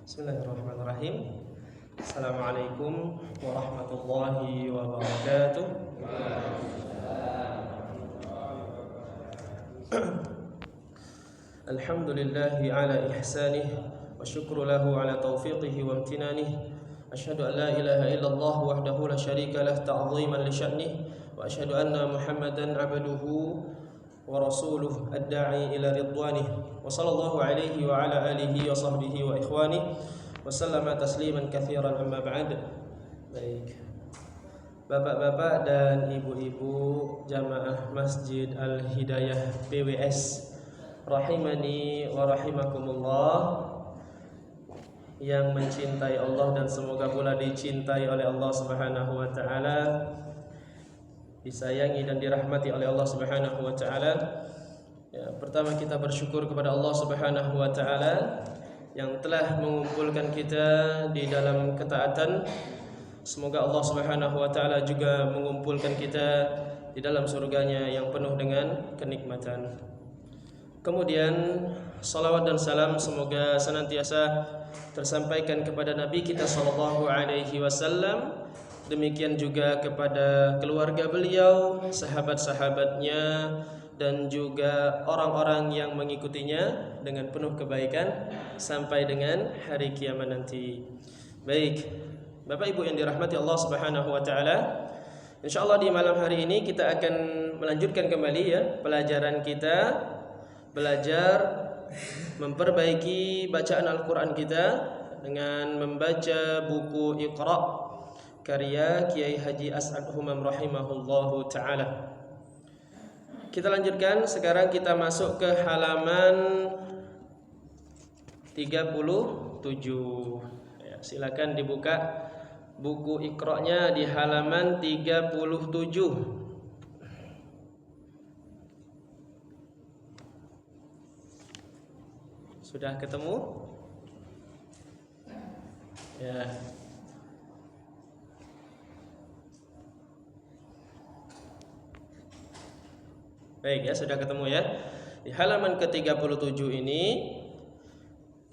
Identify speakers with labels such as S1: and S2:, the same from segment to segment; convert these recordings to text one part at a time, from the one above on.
S1: Bismillahirrahmanirrahim. Assalamualaikum warahmatullahi wabarakatuh. Alhamdulillahi ala ihsanih wa syukru lahu ala taufiqihi wa amtinanih. Asyhadu an la ilaha illallah wahdahu la syarika lah ta'ziman li sya'nih wa asyhadu anna Muhammadan 'abduhu wa rasuluh ad-da'i ila ridwanih wa sallallahu alaihi wa ala alihi wa sahbihi wa ikhwanih wa sallama tasliman katsiran amma ba'd. Baik. Bapak-bapak dan ibu-ibu jamaah Masjid Al-Hidayah PWS rahimani wa rahimakumullah, yang mencintai Allah dan semoga pula dicintai oleh Allah Subhanahu wa taala, disayangi dan dirahmati oleh Allah Subhanahu wa taala. Ya, pertama kita bersyukur kepada Allah Subhanahu wa taala yang telah mengumpulkan kita di dalam ketaatan. Semoga Allah Subhanahu wa taala juga mengumpulkan kita di dalam surganya yang penuh dengan kenikmatan. Kemudian salawat dan salam semoga senantiasa tersampaikan kepada Nabi kita sallallahu alaihi wasallam, demikian juga kepada keluarga beliau, sahabat-sahabatnya, dan juga orang-orang yang mengikutinya dengan penuh kebaikan sampai dengan hari kiamat nanti. Baik, Bapak Ibu yang dirahmati Allah Subhanahu wa taala, insyaallah di malam hari ini kita akan melanjutkan kembali ya pelajaran kita, belajar memperbaiki bacaan Al-Qur'an kita dengan membaca buku Iqra karya Kiai Haji As'ad Humam rahimahullahu taala. Kita lanjutkan, sekarang kita masuk ke halaman 37. Ya, silakan dibuka buku Iqra-nya di halaman 37. Sudah ketemu? Ya. Baik ya, sudah ketemu ya. Di halaman ke-37 ini,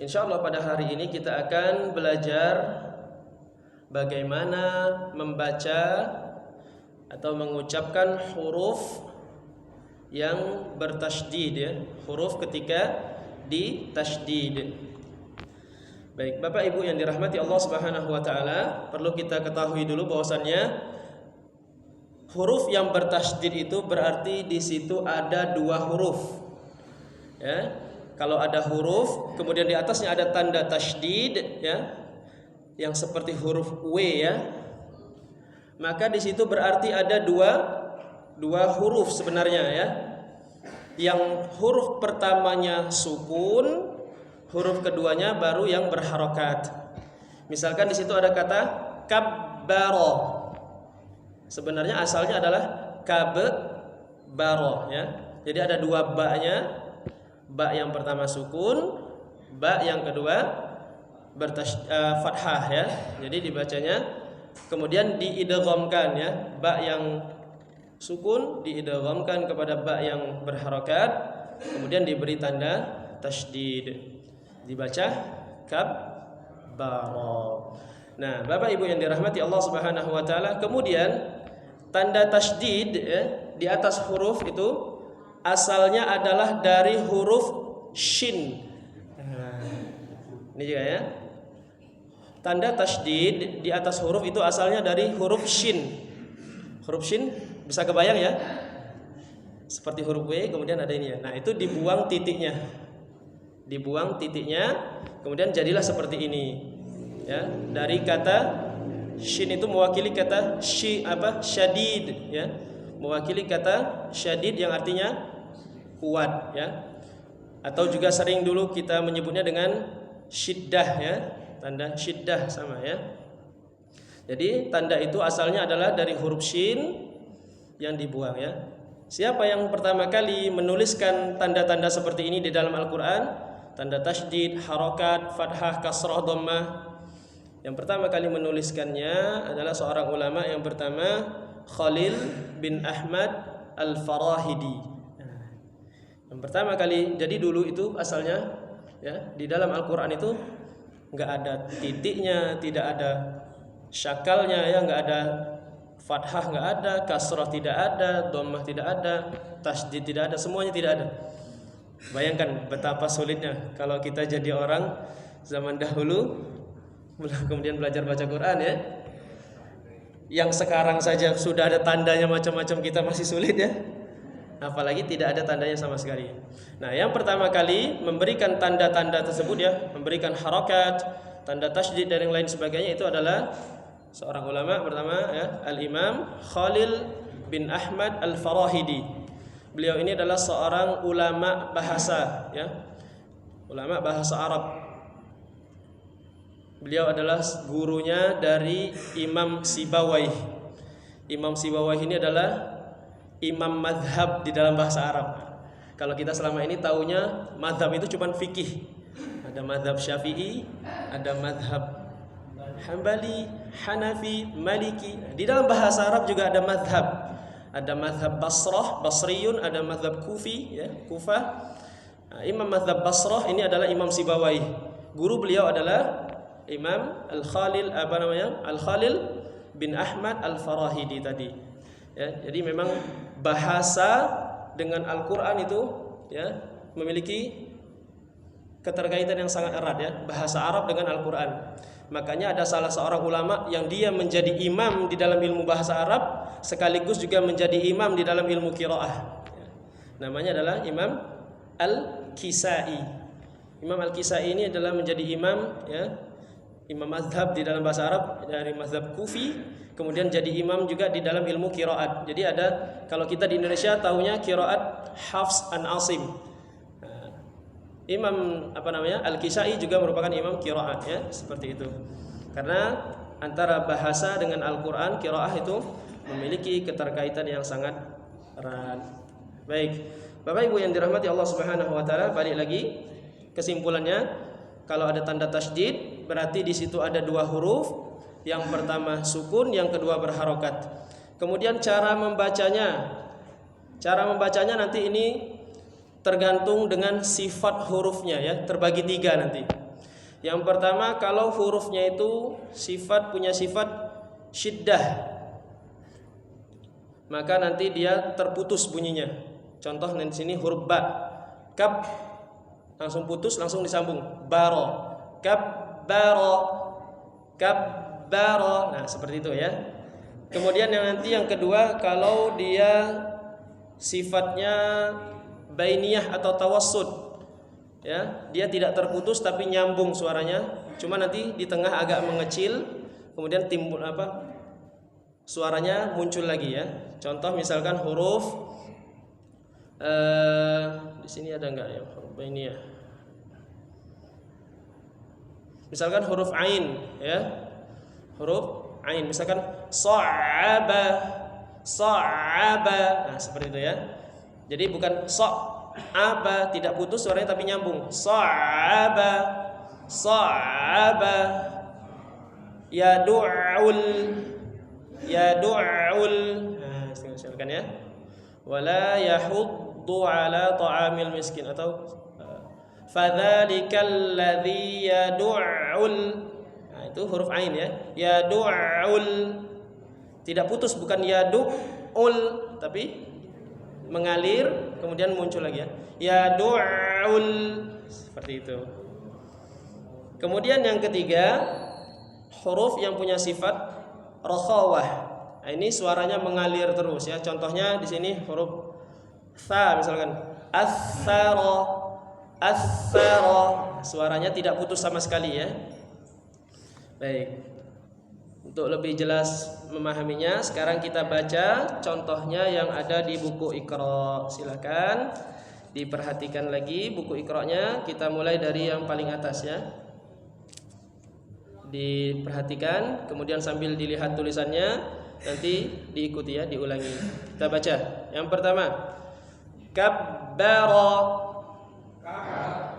S1: insyaallah pada hari ini kita akan belajar bagaimana membaca atau mengucapkan huruf yang bertasydid ya, huruf ketika ditasydid. Baik, Bapak Ibu yang dirahmati Allah Subhanahu wa taala, perlu kita ketahui dulu bahwasannya huruf yang bertasydid itu berarti di situ ada dua huruf. Ya. Kalau ada huruf kemudian di atasnya ada tanda tasydid ya, yang seperti huruf W ya, maka di situ berarti ada dua huruf sebenarnya ya. Yang huruf pertamanya sukun, huruf keduanya baru yang berharokat. Misalkan di situ ada kata kabbaro, sebenarnya asalnya adalah kabbaro ya. Jadi ada dua ba-nya, ba yang pertama sukun, ba yang kedua fathah ya. Jadi dibacanya kemudian diidghamkan ya, ba yang sukun diidghamkan kepada ba yang berharokat, kemudian diberi tanda tasydid, dibaca kabbaro. Nah, Bapak Ibu yang dirahmati Allah Subhanahu wa taala, kemudian tanda tasydid ya, di atas huruf itu asalnya adalah dari huruf shin. Nah, ini juga ya. Tanda tasydid di atas huruf itu asalnya dari huruf shin. Huruf shin bisa kebayang ya? Seperti huruf W kemudian ada ini ya. Nah, itu dibuang titiknya. Dibuang titiknya, kemudian jadilah seperti ini. Ya, dari kata shin itu mewakili kata syadid ya. Mewakili kata syadid yang artinya kuat ya. Atau juga sering dulu kita menyebutnya dengan syiddah ya. Tanda syiddah sama ya. Jadi tanda itu asalnya adalah dari huruf shin yang dibuang ya. Siapa yang pertama kali menuliskan tanda-tanda seperti ini di dalam Al-Quran, tanda tasydid, harokat, fathah, kasrah, dhammah, yang pertama kali menuliskannya adalah seorang ulama yang pertama, Khalil bin Ahmad Al-Farahidi. Yang pertama kali, jadi dulu itu asalnya ya, di dalam Al-Quran itu nggak ada titiknya, tidak ada syakalnya ya, nggak ada fathah, nggak ada kasrah, tidak ada dhammah, tidak ada tasydid, tidak ada, semuanya tidak ada. Bayangkan betapa sulitnya kalau kita jadi orang zaman dahulu kemudian belajar baca Quran ya. Yang sekarang saja sudah ada tandanya macam-macam, kita masih sulit ya. Apalagi tidak ada tandanya sama sekali. Nah, yang pertama kali memberikan tanda-tanda tersebut ya, memberikan harakat, tanda tasydid dan yang lain sebagainya, itu adalah seorang ulama pertama ya, Al-Imam Khalil bin Ahmad Al-Farahidi. Beliau ini adalah seorang ulama bahasa ya, ulama bahasa Arab. Beliau adalah gurunya dari Imam Sibawayh. Imam Sibawayh ini adalah imam madhab di dalam bahasa Arab. Kalau kita selama ini taunya madhab itu cuma fikih. Ada madhab Syafi'i, ada madhab Hambali, Hanafi, Maliki. Di dalam bahasa Arab juga ada madhab. Ada madhab Basrah, Basriyun, ada madhab Kufi, ya, Kufah. Nah, Imam madhab Basrah ini adalah Imam Sibawayh. Guru beliau adalah Imam Al-Khalil bin Ahmad Al-Farahidi tadi. Ya, jadi memang bahasa dengan Al-Qur'an itu ya memiliki keterkaitan yang sangat erat ya, bahasa Arab dengan Al-Qur'an. Makanya ada salah seorang ulama yang dia menjadi imam di dalam ilmu bahasa Arab sekaligus juga menjadi imam di dalam ilmu qiraah. Namanya adalah Imam Al-Kisai. Imam Al-Kisai ini adalah menjadi imam ya, imam mazhab di dalam bahasa Arab dari mazhab Kufi, kemudian jadi imam juga di dalam ilmu qiraat. Jadi ada, kalau kita di Indonesia tahunya qiraat Hafs an Asim. Imam Al-Kisai juga merupakan imam qiraat ya, seperti itu. Karena antara bahasa dengan Al-Qur'an, qiraah itu memiliki keterkaitan yang sangat erat. Baik, Bapak Ibu yang dirahmati Allah Subhanahu wa taala, balik lagi kesimpulannya, kalau ada tanda tasydid berarti di situ ada dua huruf. Yang pertama sukun, yang kedua berharokat. Kemudian cara membacanya nanti ini tergantung dengan sifat hurufnya ya, terbagi tiga nanti. Yang pertama, kalau hurufnya itu punya sifat syiddah, maka nanti dia terputus bunyinya. Contoh di sini huruf ba, kab, langsung putus, langsung disambung. Baro, kab, baro, kab, baro. Nah, seperti itu ya. Kemudian yang kedua, kalau dia sifatnya bainiyah atau tawassud ya, dia tidak terputus tapi nyambung suaranya, cuma nanti di tengah agak mengecil, kemudian timbul suaranya muncul lagi ya. Contoh misalkan huruf di sini ada enggak ya huruf bainiyah? Misalkan huruf ain ya. Huruf ain misalkan sa'aba. Nah, seperti itu ya. Jadi bukan sa'aba tidak putus suaranya tapi nyambung. Sa'aba. Yadu'ul. Nah, misalkan ya. Wala yahuddu ala ta'amil miskin, atau fadzalikal ladzi yadu'ul. Nah, itu huruf ain ya. Yadu'ul. Tidak putus, bukan yadu'ul tapi mengalir kemudian muncul lagi ya. Yadu'ul, seperti itu. Kemudian yang ketiga, huruf yang punya sifat rakhawah. Nah, ini suaranya mengalir terus ya. Contohnya di sini huruf tha misalkan athara. Suaranya tidak putus sama sekali ya. Baik. Untuk lebih jelas memahaminya, sekarang kita baca contohnya yang ada di buku Iqra. Silakan diperhatikan lagi buku Iqra-nya. Kita mulai dari yang paling atas ya. Diperhatikan, kemudian sambil dilihat tulisannya, nanti diikuti ya, diulangi. Kita baca. Yang pertama, kabbara.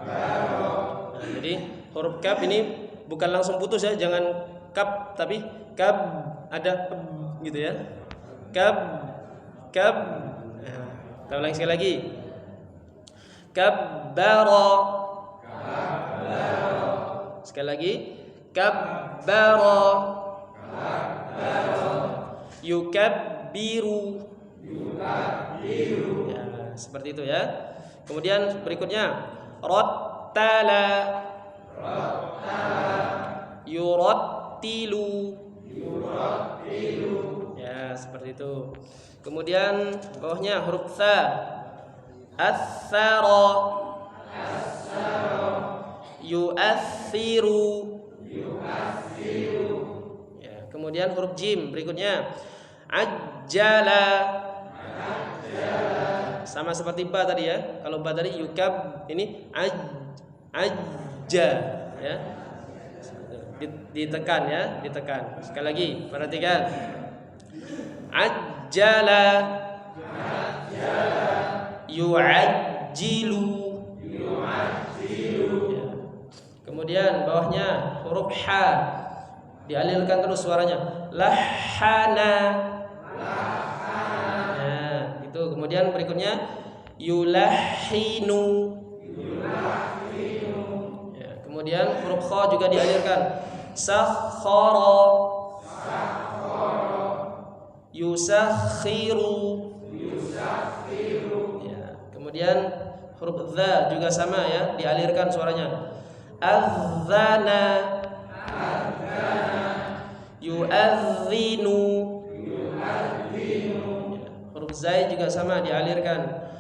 S1: Nah, jadi huruf kaf ini bukan langsung putus ya, jangan kab tapi kab, ada gitu ya. Kab. Nah, kita ulangi sekali lagi. Kabbara. Sekali lagi, kabbara, yukabbiru. Ya, seperti itu ya. Kemudian berikutnya rattala, yurattilu. Ya, seperti itu. Kemudian bawahnya huruf tha, athara, yu'athiru. Ya, kemudian huruf jim berikutnya ajjala. Sama seperti ba tadi ya. Kalau ba tadi yukab, ini ajja ya. Ditekan ya, ditekan. Sekali lagi, perhatikan. Ajjala, yu'ajjilu. Ya. Kemudian bawahnya huruf ha, dialirkan terus suaranya. Lahana. Nah, itu. Kemudian berikutnya yulahinu. Ya, kemudian huruf kha juga dialirkan. Sakhara, yusakhiru. Ya, kemudian huruf dha juga sama ya, dialirkan suaranya. Adzana, yu'adzinu. Ya, huruf zai juga sama, dialirkan.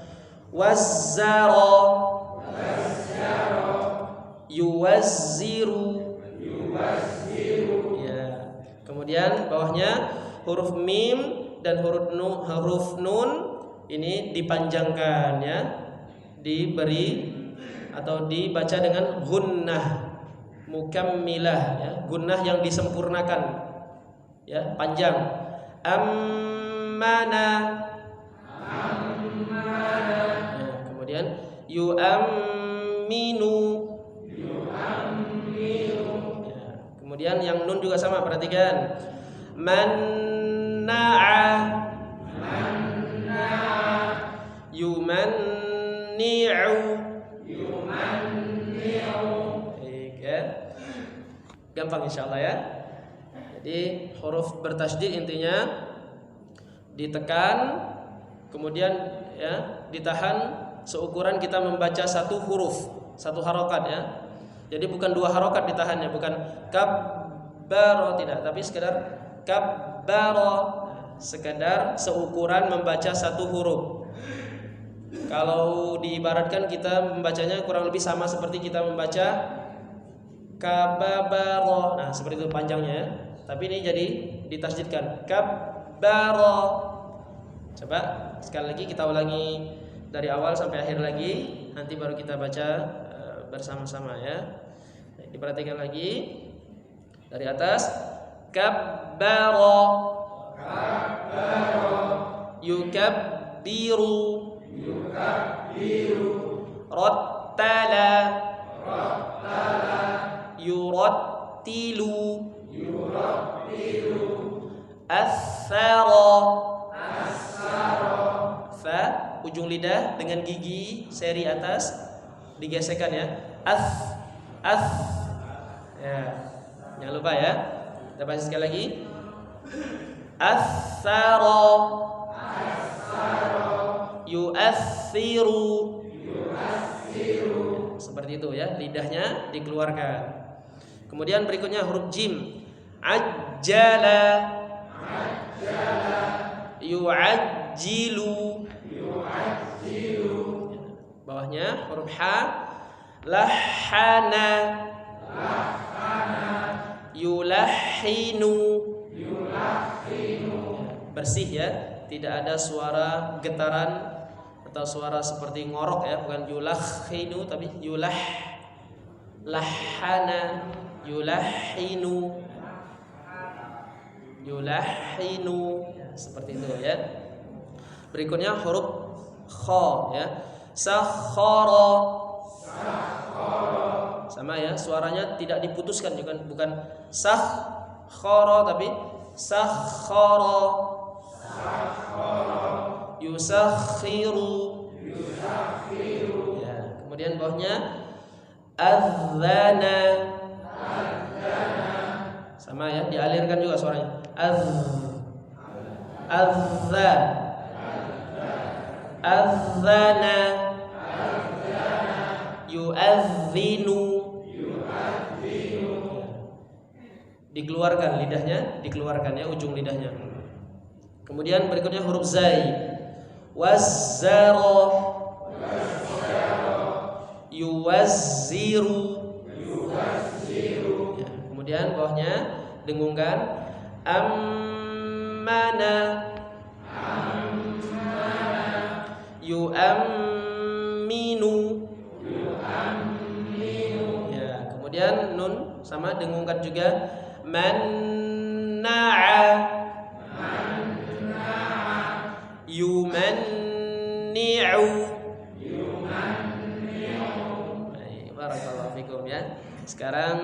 S1: Wazzara, yuwazziru. Ya, kemudian bawahnya huruf mim dan huruf nun ini dipanjangkan ya, diberi atau dibaca dengan gunnah mukammilah ya, gunnah yang disempurnakan ya, panjang. Ammana. Ya, kemudian yu'amminu. Ya, kemudian yang nun juga sama, perhatikan. Manna'a, yumanni'u. Baik ya. Gampang insyaallah ya. Jadi huruf bertasydid intinya ditekan, kemudian ya ditahan seukuran kita membaca satu huruf, satu harokat ya. Jadi bukan dua harokat ditahannya, bukan kabbaro tidak, tapi sekedar kabbaro, sekedar seukuran membaca satu huruf. Kalau diibaratkan kita membacanya kurang lebih sama seperti kita membaca kababaro. Nah, seperti itu panjangnya ya. Tapi ini jadi ditasydidkan kabbaro. Coba sekali lagi kita ulangi dari awal sampai akhir lagi, nanti baru kita baca bersama-sama ya. Diperhatikan lagi dari atas. Kabbaro, yukabbiru. Rattala, yurattilu. Athara. Fa ujung lidah dengan gigi seri atas digesekkan ya. Ya, jangan lupa ya. Kita baca sekali lagi. Athara, yu'athiru. Seperti itu ya, lidahnya dikeluarkan. Kemudian berikutnya huruf jim. Ajjala, yu'ajjilu. Bawahnya huruf ha. Lahana, yulahinu. Bersih ya, tidak ada suara getaran atau suara seperti ngorok ya, bukan yulahinu tapi lahana, yulahinu. Seperti itu ya. Berikutnya huruf kha ya. Sakhara. Sama ya, suaranya tidak diputuskan, bukan sakhara tapi sakhara. Yusakhiru. Ya, kemudian bawahnya adzana, Sama ya, dialirkan juga suaranya. Azza, azana, yu'adzinu. Dikeluarkan lidahnya, dikeluarkan ya, ujung lidahnya. Kemudian berikutnya huruf zai. Wazzara, yuwazziru. Ya, kemudian bawahnya dengungkan. Ammana, yu'amminu. Ya, kemudian nun sama dengungkan juga. Manna'a, yumanni'u. Baik, barakallahu fikum ya. Sekarang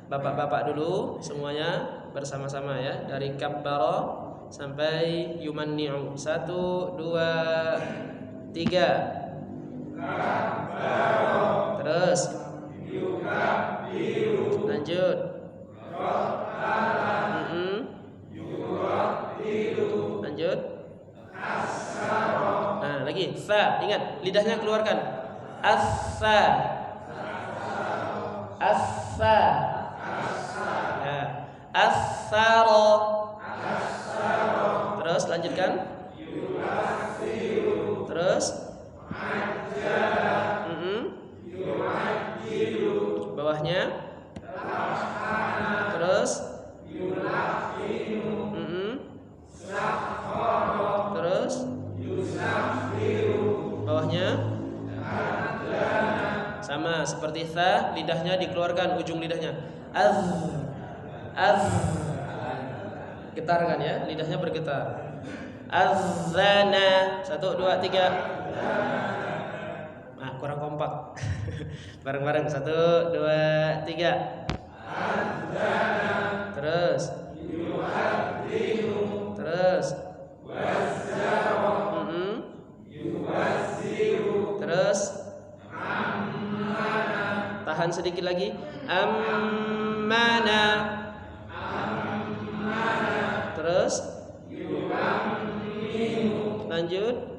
S1: bapak-bapak dulu semuanya bersama-sama ya, dari kabbara sampai yumanni'u. 1 2 3. Kabbara. Terus yukabbiru. Lanjut. Lanjut. Nah, lagi fa, ingat lidahnya keluarkan. Affa. Affa. Ya. Athara. Terus lanjutkan. Terus bawahnya. Terus terus bawahnya sama seperti tha, lidahnya dikeluarkan, ujung lidahnya. Az, getarkan ya, lidahnya bergetar. Azana. 1 2 3. Nah, kurang kompak. Bareng-bareng. 1 2 3. Terus terus terus tahan sedikit lagi. Ammana. Terus lanjut.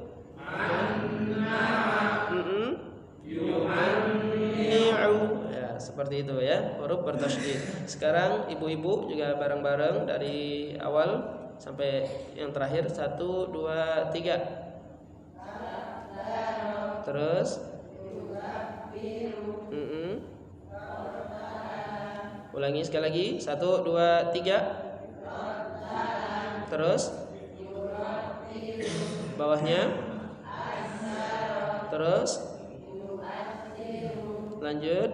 S1: Ya, seperti itu ya, huruf bertasydid. Sekarang ibu-ibu juga bareng-bareng dari awal sampai yang terakhir. 1 2 3. Terus ulangi sekali lagi. 1 2 3. Terus bawahnya. Terus lanjut.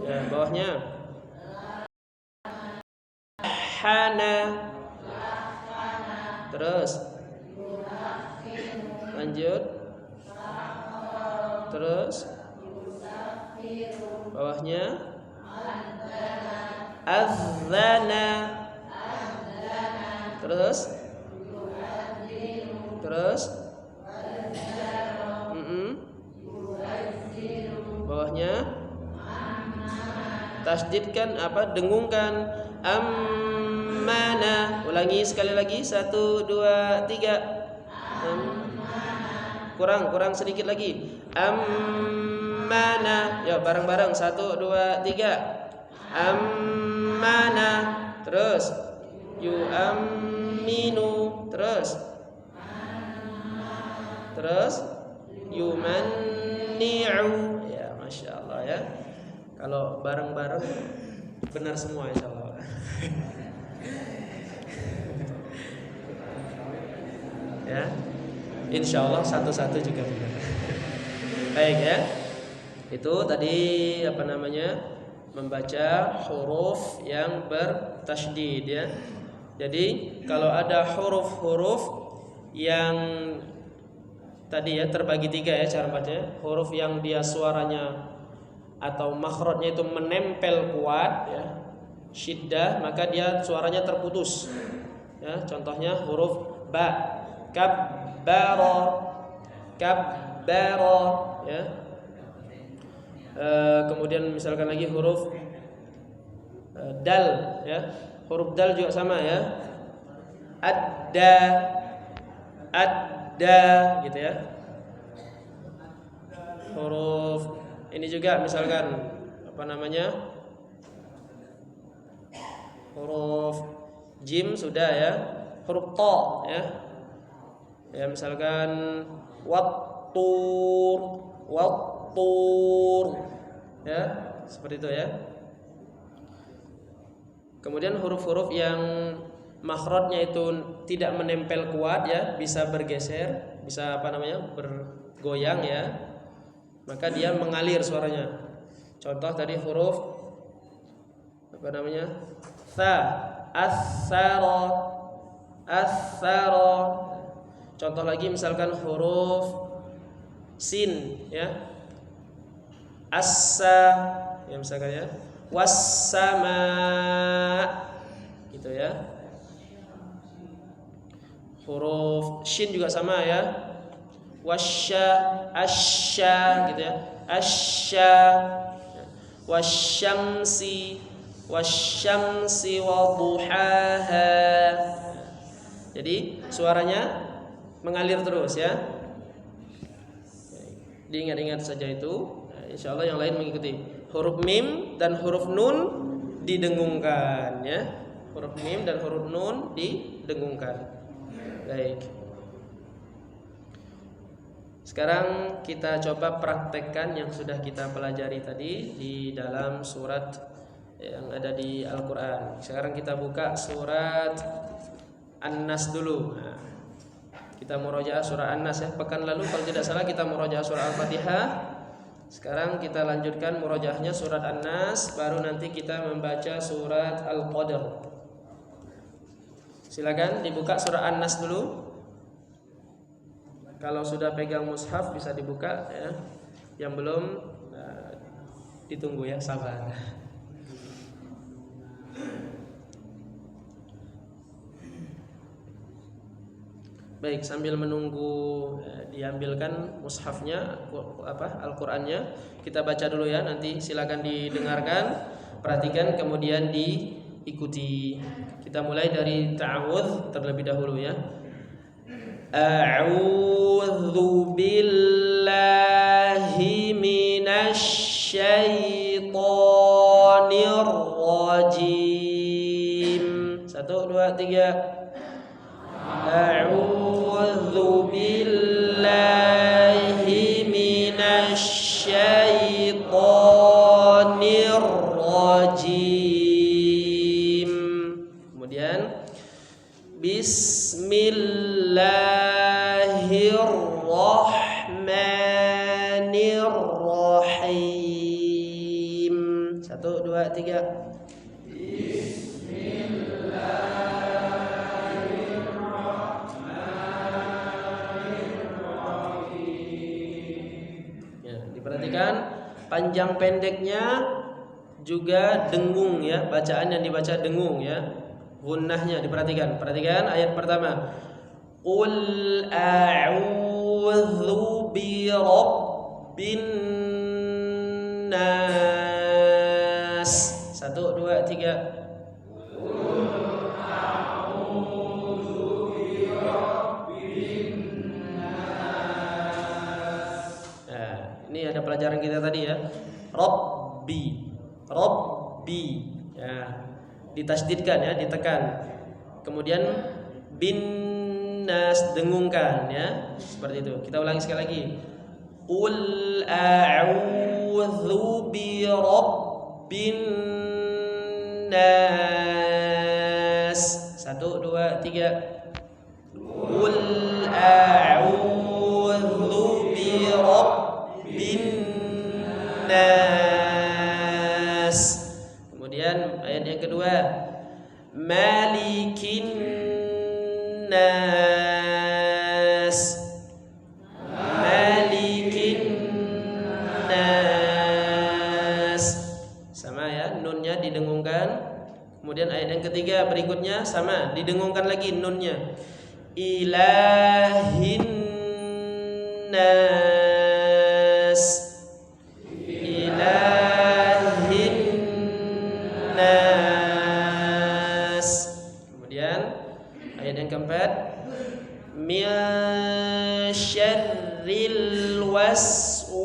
S1: Ya, bawahnya. Hana. Terus lanjut. Terus bawahnya. Adzana. Terus terus bawahnya tasdidkan apa, dengungkan. Ammana. Ulangi sekali lagi. 1 2 3. Kurang sedikit lagi. Ammana. Ya, bareng-bareng. 1 2 3. Ammana. Terus yu'amminu. Terus yumanni'u. Ya, masya Allah ya. Kalau bareng-bareng benar semua insya Allah. Ya, insya Allah satu-satu juga benar. Baik ya. Itu tadi apa namanya, membaca huruf yang bertasydid ya. Jadi kalau ada huruf-huruf yang tadi ya terbagi 3 ya cara bacanya, huruf yang dia suaranya atau makhrajnya itu menempel kuat ya, syiddah, maka dia suaranya terputus ya. Contohnya huruf ba, kabbara ya. Kemudian misalkan lagi huruf dal ya. Huruf dal juga sama ya. Adda, adda gitu ya. Huruf ini juga misalkan apa namanya? Huruf jim sudah ya. Huruf ta ya. Ya misalkan wattur, wattur ya, seperti itu ya. Kemudian huruf-huruf yang makhrajnya itu tidak menempel kuat ya, bisa bergeser, bisa apa namanya? Bergoyang ya. Maka dia mengalir suaranya. Contoh tadi huruf apa namanya? Tha, as-sara, as-sara. Contoh lagi misalkan huruf sin ya. Assa ya misalkan ya. Wassama gitu ya. Huruf shin juga sama ya. Wasya, asya gitu ya. Asya. Wasyamsi, wasyamsi wa duhaha. Jadi suaranya mengalir terus ya. Diingat-ingat saja itu. Insyaallah yang lain mengikuti. Huruf mim dan huruf nun didengungkan ya. Huruf mim dan huruf nun didengungkan. Baik. Sekarang kita coba praktekkan yang sudah kita pelajari tadi di dalam surat yang ada di Al-Qur'an. Sekarang kita buka surat An-Nas dulu. Nah, kita murojaah surah An-Nas ya. Pekan lalu kalau tidak salah kita murojaah surah Al-Fatihah. Sekarang kita lanjutkan murojaahnya surat An-Nas, baru nanti kita membaca surat Al-Qadr. Silakan dibuka surah An-Nas dulu. Kalau sudah pegang mushaf bisa dibuka ya. Yang belum ditunggu ya, sabar. Baik, sambil menunggu diambilkan mushafnya Al-Qur'annya, kita baca dulu ya, nanti silakan didengarkan, perhatikan kemudian diikuti. Kita mulai dari ta'awudz terlebih dahulu ya. A'udzu billahi minasy syaithanir rajim. 1 2 3. A'udzu billahi minasy syaithanir rajim. Kemudian Bismillahirrahmanirrahim. 1 2 3. Perhatikan panjang pendeknya juga dengung ya, bacaan yang dibaca dengung ya. Gunnahnya diperhatikan. Perhatikan ayat pertama. Qul a'udzu bi rabbin nas. 1 2 3. Ini ada pelajaran kita tadi ya. Rabbi, Rabbi ya, ditasdidkan ya, ditekan. Kemudian bin nas, dengungkan ya, seperti itu. Kita ulangi sekali lagi. Qul a'udzu bi rabbin nas. 1 2 3. Qul a'udzu bi rabbin nas. Kemudian ayat yang kedua, malikin nas, malikin nas. Sama ya, nunnya didengungkan. Kemudian ayat yang ketiga berikutnya sama, didengungkan lagi nunnya. Ilahin nas, ilahin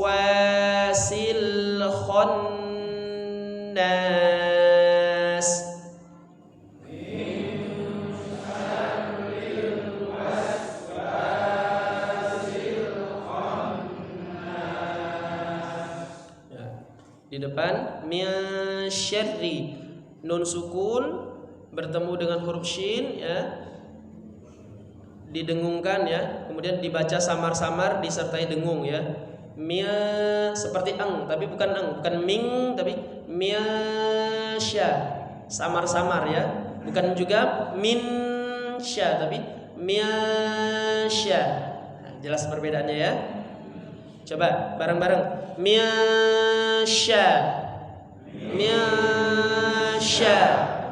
S1: waswasil khannas. Di depan min syarri, nun sukun bertemu dengan huruf shin ya, didengungkan ya, kemudian dibaca samar-samar disertai dengung ya. Mia seperti eng tapi bukan eng, bukan ming tapi miasya, samar-samar ya, bukan juga min sya tapi miasya. Nah, jelas perbedaannya ya. Coba bareng-bareng. Miasya, miasya,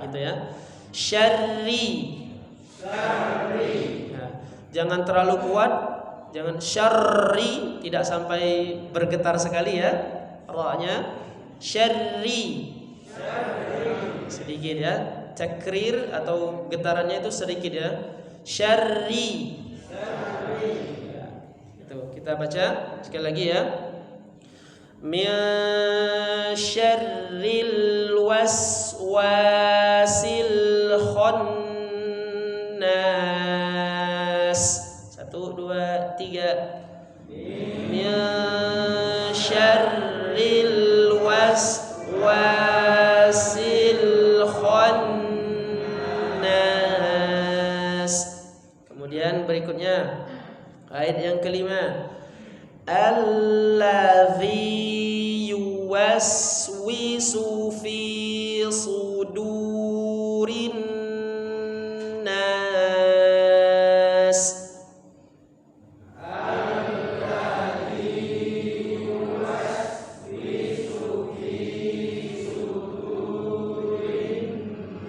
S1: gitu ya. Syarri, nah, jangan terlalu kuat, jangan syarri, tidak sampai bergetar sekali ya. Ra-nya syarri, sedikit ya. Takrir atau getarannya itu sedikit ya. Syarri. Kita baca sekali lagi ya. Min syarril waswasil khannas. 1, 2, 3. Min syarril waswasil khannas. Kemudian berikutnya ayat yang kelima, alladzi yuwaswisu fi sudurin nas. Alladzi yuwaswisu fi sudurin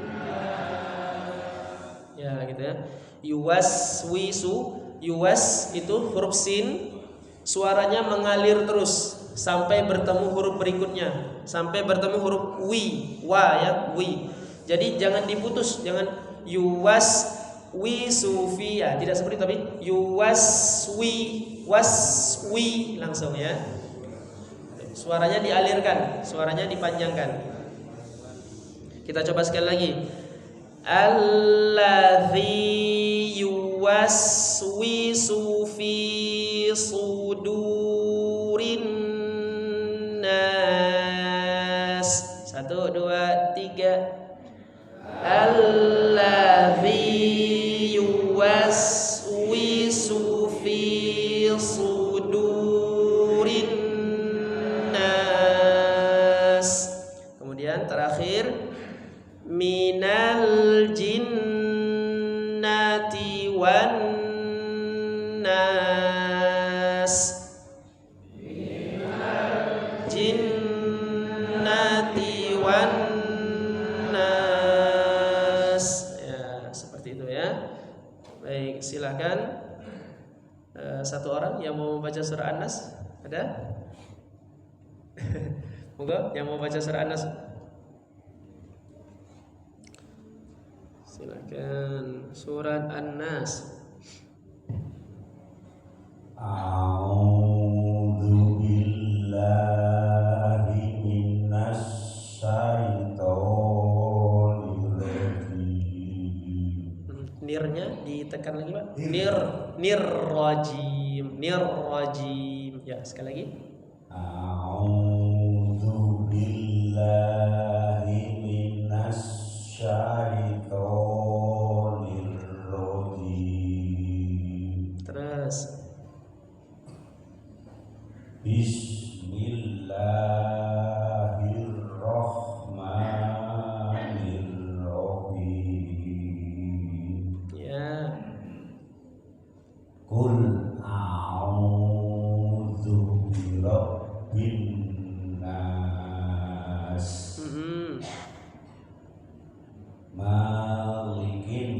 S1: nas. Ya gitu ya. Yuwaswisu, yuwas itu huruf sin, suaranya mengalir terus sampai bertemu huruf berikutnya, sampai bertemu huruf wi, wa ya, wi. Jadi jangan diputus, jangan yuwas wi sufi ya, tidak seperti itu, tapi yuwas wi waswi langsung ya. Suaranya dialirkan, suaranya dipanjangkan. Kita coba sekali lagi. Alladzi yuwaswisu fi sudurin nas. 1, 2, 3. Alladzi yuwaswisu fi sudurin nas. Kemudian terakhir minal jinnati wan nas. Minal jinnati wan nas. Ya, seperti itu ya. Baik, silakan satu orang yang mau membaca surah An-Nas. Ada? Moga yang mau baca surah An-Nas. Silakan surat An-Nas.
S2: A'udzu billahi minasy syaithanir rajim.
S1: Nirnya ditekan lagi, Pak. Nir rajim. Ya, sekali lagi.
S2: A'udzu billahi minasy syaitonir rajim.
S1: Terus
S2: Bismillahirrahmanirrahim.
S1: ya.
S2: Qul a'udzu birabbin nas. Malikin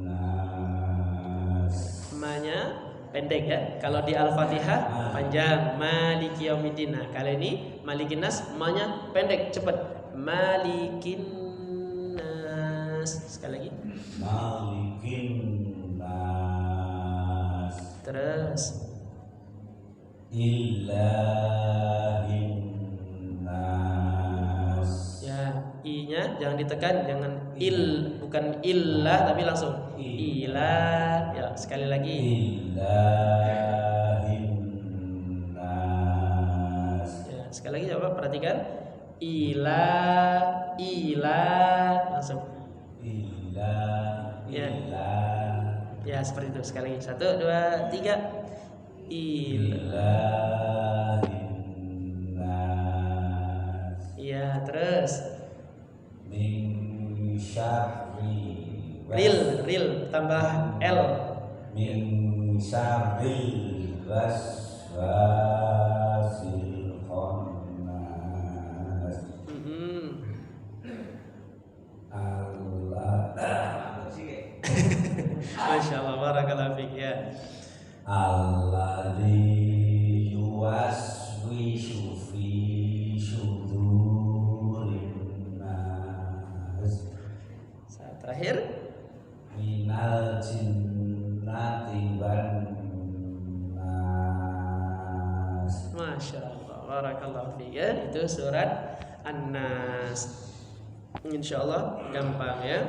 S2: nas.
S1: Ma-nya pendek ya. Kalau di Al-Fatihah panjang, Maliki Yaumiddin. Nah, kali ini Malikin Nas, ma-nya pendek, cepat. Malikin Nas. Sekali lagi.
S2: Malikin nas.
S1: Terus
S2: Illa
S1: Jangan ditekan, jangan bukan illah tapi langsung ilah. Ya, sekali lagi.
S2: Ilahinnas.
S1: Ya, sekali lagi coba perhatikan. Ilah langsung. Ya. Ya, seperti itu. Sekali lagi. 1 2 3.
S2: Ilahinnas.
S1: Ya, terus.
S2: Min syarri
S1: Ril tambah L.
S2: Min syarri waswasil khannas.
S1: Masya Allah, barakallahu fiik ya.
S2: Alladzi yuwaswisu fi sudurin nas.
S1: Saat terakhir
S2: Minal jinnati wan nas.
S1: Masya Allah, barakallahu fiik ya. Itu surat An-Nas. Insyaallah gampang ya.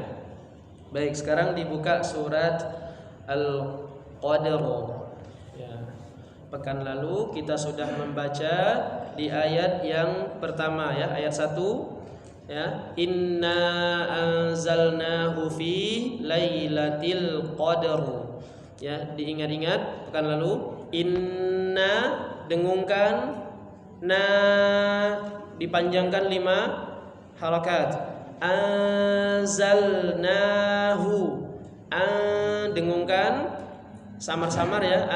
S1: Baik, sekarang dibuka surat Al-Qadr. Ya. Pekan lalu kita sudah membaca di ayat yang pertama ya, ayat 1 ya. Inna anzalnahu fi lailatul qadr. Ya, diingat-ingat pekan lalu. Inna dengungkan, na dipanjangkan 5 harakat. Anzalnahu, dengungkan samar-samar ya.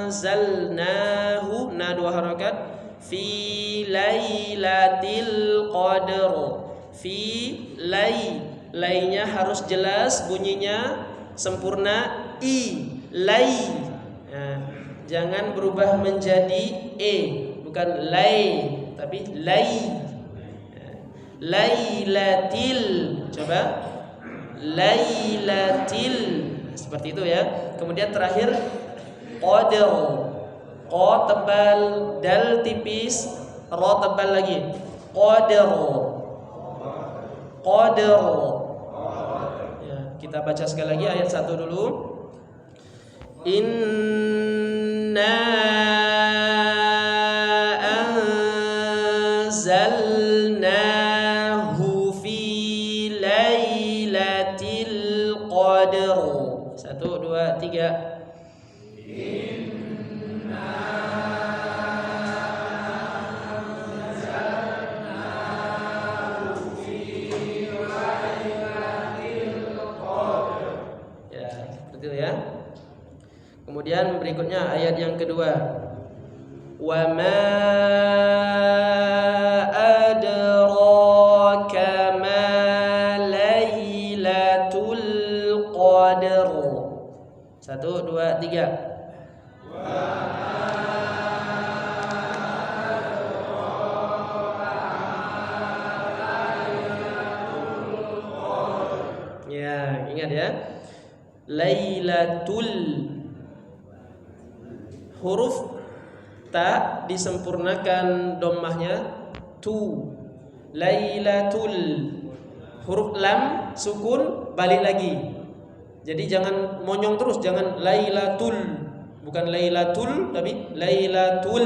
S1: Anzalnahu, na 2 harakat. Fi lailatul qadr. Fi lainya harus jelas bunyinya sempurna lay. Nah, jangan berubah menjadi bukan lay tapi lay. Lailatil, coba lailatil, seperti itu ya. Kemudian terakhir qadr, qa tebal, dal tipis, ra tebal lagi. Qadr. Ya, kita baca sekali lagi ayat 1 dulu. Inna anzalnahu fi lailatul qadr. 1 2 3. Kemudian berikutnya ayat yang kedua. Wa ma adraka ma lailatul qadr. 1 2 3. Ya, ingat ya. Lailatul, huruf ta disempurnakan dhammahnya tu. Lailatul, huruf lam sukun balik lagi. Jadi jangan monyong terus, jangan lailatul, bukan lailatul tapi lailatul.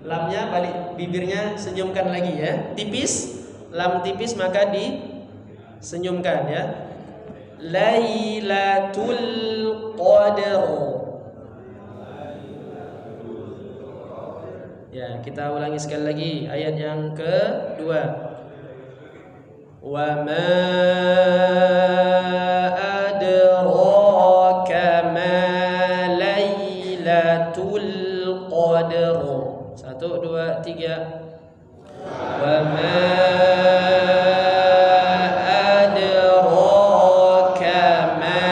S1: Lamnya balik, bibirnya senyumkan lagi ya. Tipis, lam tipis maka disenyumkan ya. Lailatul qadr. Ya, kita ulangi sekali lagi ayat yang kedua. Wa ma adraka ma lailatul qadr. 1 2 3. Wa ma adraka ma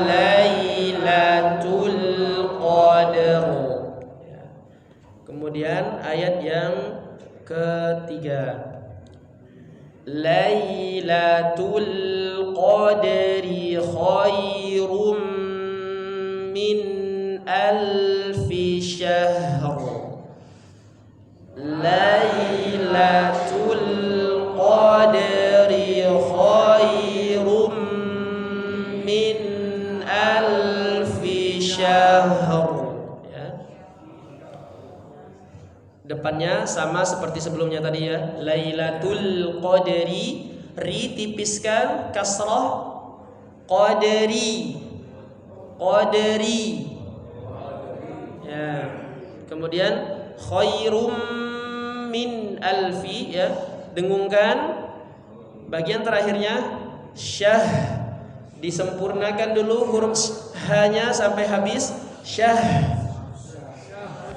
S1: lailatul qadr. Kemudian ayat yang ketiga. Lailatul qadri khairum min alfi syahr. Lailatul Depannya sama seperti sebelumnya tadi ya. Lailatul Qadri, ri tipiskan, kasrah, qadri. Qadri. Ya. Kemudian khairum min alfi ya. Dengungkan bagian terakhirnya syah. Disempurnakan dulu huruf hanya sampai habis syah.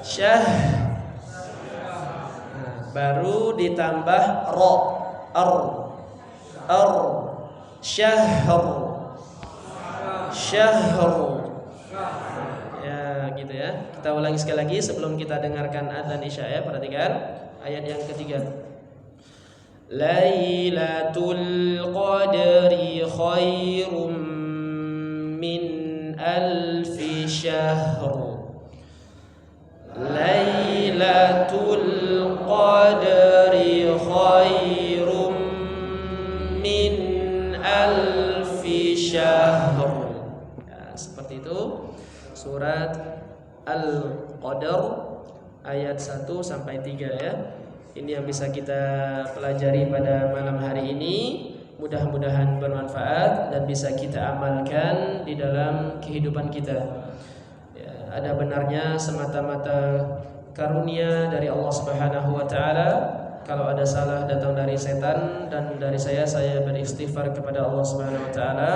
S1: Syah. Baru ditambah ro, ar, syahr, ya gitu ya. Kita ulangi sekali lagi sebelum kita dengarkan adzan isya ya. Perhatikan ayat yang ketiga. Lailatul Qadri khairum min alfi syahr. Lailatul Qadri khairum min alfi syahr. Ya, seperti itu surat Al-Qadr ayat 1 sampai 3 ya. Ini yang bisa kita pelajari pada malam hari ini. Mudah-mudahan bermanfaat dan bisa kita amalkan di dalam kehidupan kita. Ada benarnya semata-mata karunia dari Allah Subhanahu wa taala. Kalau ada salah datang dari setan dan dari saya beristighfar kepada Allah Subhanahu wa taala.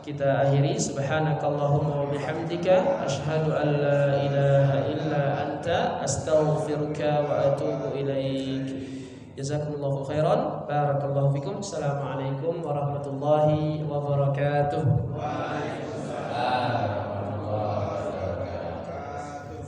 S1: Kita akhiri subhanakallahumma wa bihamdika asyhadu an la ilaha illa anta astaghfiruka wa atubu ilaik. Jazakumullahu khairan. Barakallahu fikum. Assalamualaikum warahmatullahi wabarakatuh. Waalaikumsalam.